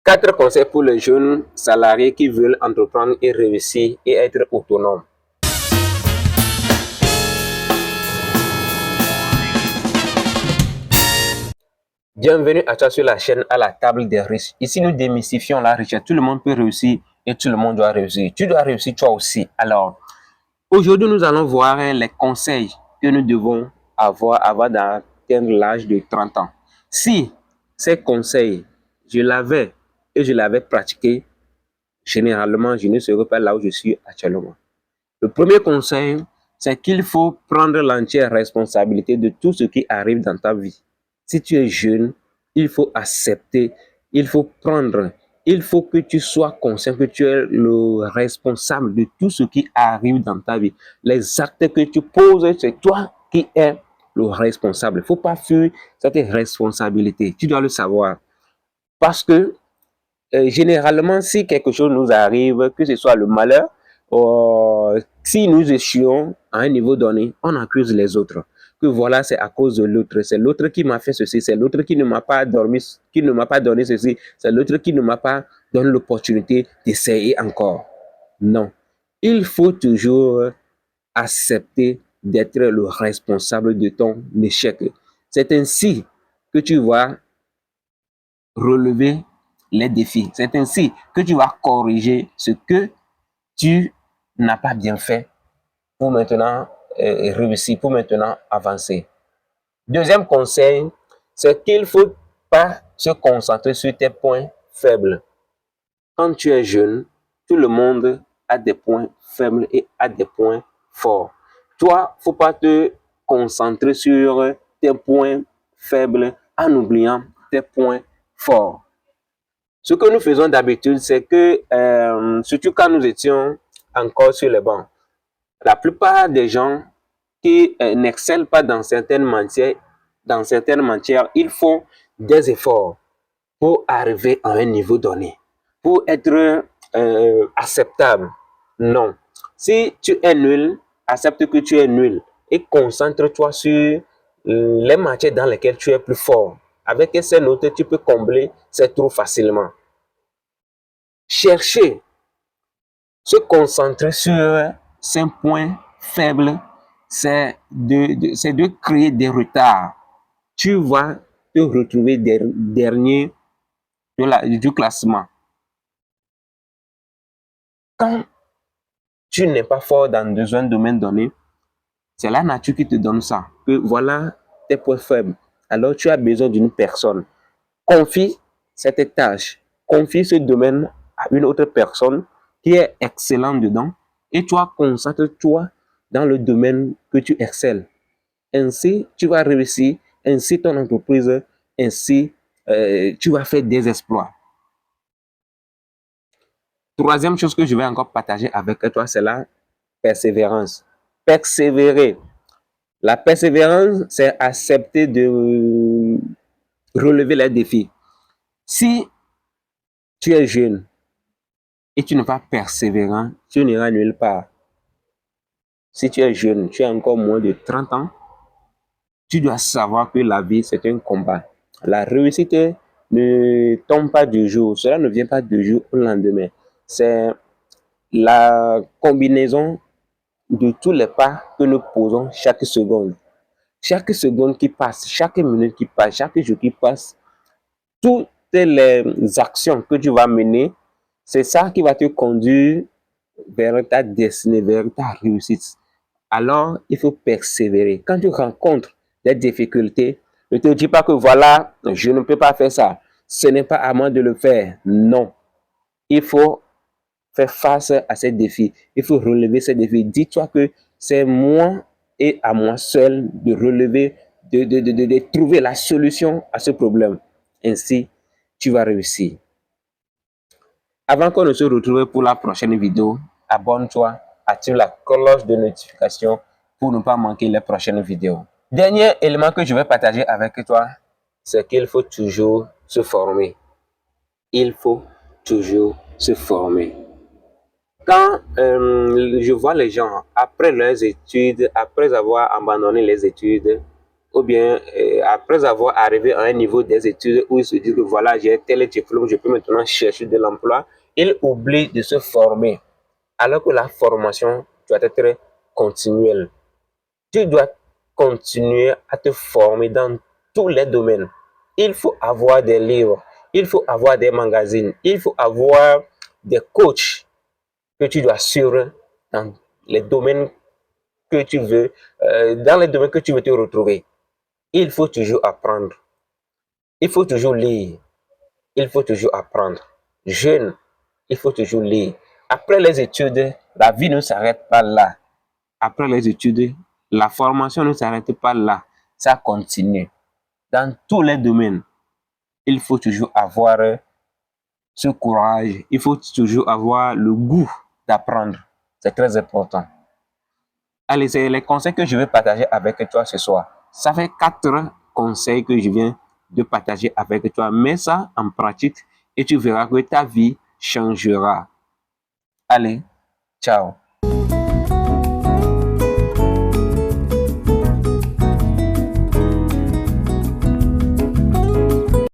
4 conseils pour les jeunes salariés qui veulent entreprendre et réussir et être autonomes. Bienvenue à toi sur la chaîne À la table des riches. Ici, nous démystifions la richesse. Tout le monde peut réussir et tout le monde doit réussir. Tu dois réussir toi aussi. Alors, aujourd'hui, nous allons voir les conseils que nous devons avoir avant d'atteindre l'âge de 30 ans. Si ces conseils, je l'avais et je l'avais pratiqué, généralement, je ne serais pas là où je suis actuellement. Le premier conseil, c'est qu'il faut prendre l'entière responsabilité de tout ce qui arrive dans ta vie. Si tu es jeune, il faut accepter, il faut prendre, il faut que tu sois conscient que tu es le responsable de tout ce qui arrive dans ta vie. Les actes que tu poses, c'est toi qui es le responsable. Il ne faut pas fuir cette responsabilité. Tu dois le savoir. Parce que généralement, si quelque chose nous arrive, que ce soit le malheur, si nous échouons à un niveau donné, on accuse les autres. Que voilà, c'est à cause de l'autre. C'est l'autre qui m'a fait ceci. C'est l'autre qui ne m'a pas dormi, qui ne m'a pas donné ceci. C'est l'autre qui ne m'a pas donné l'opportunité d'essayer encore. Non. Il faut toujours accepter d'être le responsable de ton échec. C'est ainsi que tu vas relever les défis. C'est ainsi que tu vas corriger ce que tu n'as pas bien fait pour maintenant réussir, pour maintenant avancer. Deuxième conseil, c'est qu'il ne faut pas se concentrer sur tes points faibles. Quand tu es jeune, tout le monde a des points faibles et a des points forts. Toi, il ne faut pas te concentrer sur tes points faibles en oubliant tes points forts. Ce que nous faisons d'habitude, c'est que, surtout quand nous étions encore sur les bancs, la plupart des gens qui n'excellent pas dans certaines matières, ils font des efforts pour arriver à un niveau donné, pour être acceptable. Non. Si tu es nul, accepte que tu es nul et concentre-toi sur les matières dans lesquelles tu es plus fort. Avec ces notes, tu peux combler ces trous facilement. Chercher, se concentrer sur ces points faibles, c'est de créer des retards. Tu vas te retrouver dernier du classement. Quand tu n'es pas fort dans un domaine donné, c'est la nature qui te donne ça. Que voilà tes points faibles. Alors tu as besoin d'une personne. Confie cette tâche, confie ce domaine à une autre personne qui est excellente dedans et toi, concentre-toi dans le domaine que tu excelles. Ainsi, tu vas réussir, ainsi ton entreprise, ainsi tu vas faire des exploits. Troisième chose que je vais encore partager avec toi, c'est la persévérance. Persévérer. La persévérance, c'est accepter de relever les défis. Si tu es jeune et tu n'es pas persévérant, tu n'iras nulle part. Si tu es jeune, tu as encore moins de 30 ans, tu dois savoir que la vie, c'est un combat. La réussite ne tombe pas du jour. Cela ne vient pas du jour au lendemain. C'est la combinaison de tous les pas que nous posons chaque seconde. Chaque seconde qui passe, chaque minute qui passe, chaque jour qui passe, toutes les actions que tu vas mener, c'est ça qui va te conduire vers ta destinée, vers ta réussite. Alors, il faut persévérer. Quand tu rencontres des difficultés, ne te dis pas que voilà, je ne peux pas faire ça. Ce n'est pas à moi de le faire. Non. Il faut faire face à ces défis. Il faut relever ces défis. Dis-toi que c'est moi et à moi seul de relever, de trouver la solution à ce problème. Ainsi, tu vas réussir. Avant qu'on ne se retrouve pour la prochaine vidéo, abonne-toi, active la cloche de notification pour ne pas manquer les prochaines vidéos. Dernier élément que je vais partager avec toi, c'est qu'il faut toujours se former. Il faut toujours se former. Quand je vois les gens, après leurs études, après avoir abandonné les études, ou bien après avoir arrivé à un niveau des études où ils se disent que voilà, j'ai tel diplôme, je peux maintenant chercher de l'emploi, ils oublient de se former. Alors que la formation doit être continuelle. Tu dois continuer à te former dans tous les domaines. Il faut avoir des livres, il faut avoir des magazines, il faut avoir des coachs que tu dois suivre dans les domaines que tu veux, dans les domaines que tu veux te retrouver. Il faut toujours apprendre. Il faut toujours lire. Il faut toujours apprendre. Jeune, il faut toujours lire. Après les études, la vie ne s'arrête pas là. Après les études, la formation ne s'arrête pas là. Ça continue. Dans tous les domaines, il faut toujours avoir ce courage. Il faut toujours avoir le goût d'apprendre. C'est très important. Allez, c'est les conseils que je vais partager avec toi ce soir. Ça fait 4 conseils que je viens de partager avec toi. Mets ça en pratique et tu verras que ta vie changera. Allez, ciao.